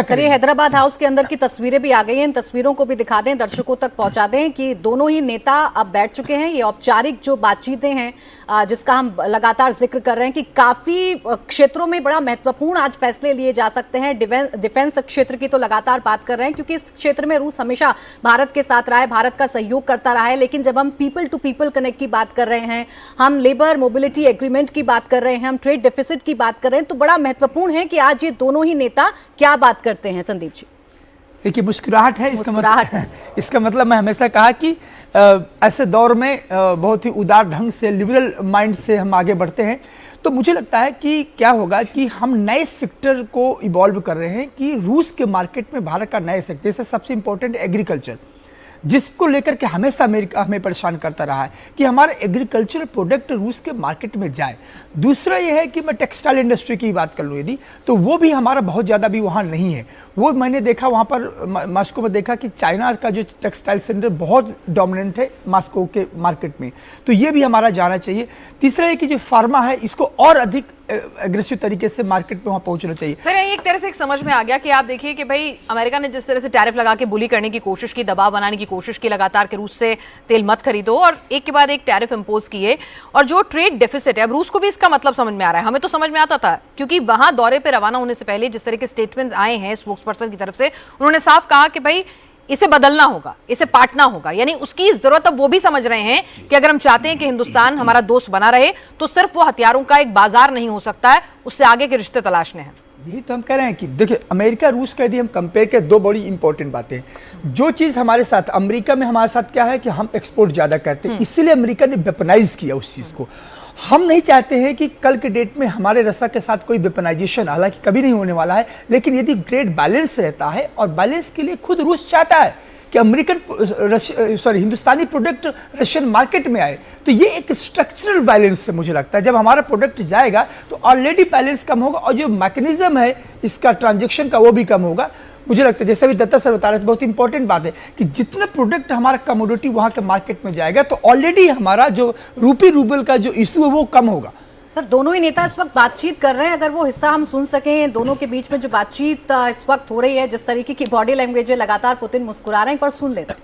Sir, ये Hyderabad house के अंदर की तस्वीरें भी आ गई हैं। इन तस्वीरों को भी दिखा दें, दर्शकों तक पहुंचा दें कि दोनों ही नेता अब बैठ चुके हैं। ये औपचारिक जो बातचीतें हैं जिसका हम लगातार जिक्र कर रहे हैं कि काफी क्षेत्रों में बड़ा महत्वपूर्ण आज फैसले लिए जा सकते हैं। डिफेंस क्षेत्र की तो लगातार बात कर रहे हैं क्योंकि इस क्षेत्र में रूस हमेशा भारत के साथ रहा है, भारत का सहयोग करता रहा है। लेकिन जब हम पीपल टू पीपल कनेक्ट की बात कर रहे हैं, हम लेबर मोबिलिटी एग्रीमेंट की बात कर रहे हैं, हम ट्रेड डेफिसिट की बात कर रहे हैं, तो बड़ा महत्वपूर्ण है कि आज ये दोनों ही नेता क्या बात करते हैं। संदीप जी, देखिए, मुस्कुराहट है इसका मतलब मैं हमेशा कहा कि ऐसे दौर में बहुत ही उदार ढंग से, लिबरल माइंड से हम आगे बढ़ते हैं। तो मुझे लगता है कि क्या होगा कि हम नए सेक्टर को इवॉल्व कर रहे हैं कि रूस के मार्केट में भारत का नया सेक्टर, जैसे सबसे इंपॉर्टेंट एग्रीकल्चर, जिसको लेकर के हमेशा अमेरिका हमें परेशान करता रहा है कि हमारे एग्रीकल्चरल प्रोडक्ट रूस के मार्केट में जाए। दूसरा ये है कि मैं टेक्सटाइल इंडस्ट्री की बात कर लूँ यदि, तो वो भी हमारा बहुत ज़्यादा भी वहाँ नहीं है। वो मैंने देखा वहाँ पर मॉस्को में देखा कि चाइना का जो टेक्सटाइल सेंटर बहुत डोमिनेंट है मॉस्को के मार्केट में, तो ये भी हमारा जाना चाहिए। तीसरा है कि जो फार्मा है इसको और अधिक एग्रेसिव तरीके से मार्केट में वहां पहुंचना चाहिए। सर, एक तरह से एक समझ में आ गया कि आप देखिए कि भाई अमेरिका ने जिस तरह से टैरिफ लगा के बुली करने की कोशिश की, दबाव बनाने की कोशिश की लगातार कि रूस से तेल मत खरीदो, और एक के बाद एक टैरिफ इंपोज किए। और जो ट्रेड डेफिसिट है, अब रूस को भी इसका मतलब समझ में आ रहा है। हमें तो समझ में आता था क्योंकि वहां दौरे पर रवाना होने से पहले जिस तरह के स्टेटमेंट्स आए हैं स्पोक्स पर्सन की तरफ से, उन्होंने साफ कहा कि भाई इसे बदलना होगा, इसे पाटना होगा। यानी उसकी जरूरत अब वो भी समझ रहे हैं कि अगर हम चाहते हैं कि हिंदुस्तान हमारा दोस्त बना रहे तो सिर्फ वो हथियारों का एक बाजार नहीं हो सकता है, उससे आगे के रिश्ते तलाशने हैं। यही तो हम कह रहे हैं कि देखिए, अमेरिका रूस का यदि हम कंपेयर करें, दो बड़ी इंपॉर्टेंट बातें हैं। जो चीज़ हमारे साथ अमेरिका में हमारे साथ क्या है कि हम एक्सपोर्ट ज़्यादा करते हैं, इसीलिए अमेरिका ने वेपनाइज किया उस चीज़ को। हम नहीं चाहते हैं कि कल के डेट में हमारे रशिया के साथ कोई वेपनाइजेशन, हालांकि कभी नहीं होने वाला है, लेकिन यदि ट्रेड बैलेंस रहता है, और बैलेंस के लिए खुद रूस चाहता है कि हिंदुस्तानी प्रोडक्ट रशियन मार्केट में आए, तो ये एक स्ट्रक्चरल बैलेंस है। मुझे लगता है जब हमारा प्रोडक्ट जाएगा तो ऑलरेडी बैलेंस कम होगा, और जो मैकेनिज्म है इसका ट्रांजैक्शन का वो भी कम होगा। मुझे लगता है जैसे भी दत्ता सर बता रहे थे, बहुत इंपॉर्टेंट बात है कि जितना प्रोडक्ट हमारा कमोडिटी वहाँ के मार्केट में जाएगा तो ऑलरेडी हमारा जो रूपी रूबल का जो इशू है वो कम होगा। सर, दोनों ही नेता इस वक्त बातचीत कर रहे हैं, अगर वो हिस्सा हम सुन सकें दोनों के बीच में जो बातचीत इस वक्त हो रही है, जिस तरीके की बॉडी लैंग्वेज है, लगातार पुतिन मुस्कुरा रहे हैं, एक बार सुन लेते हैं।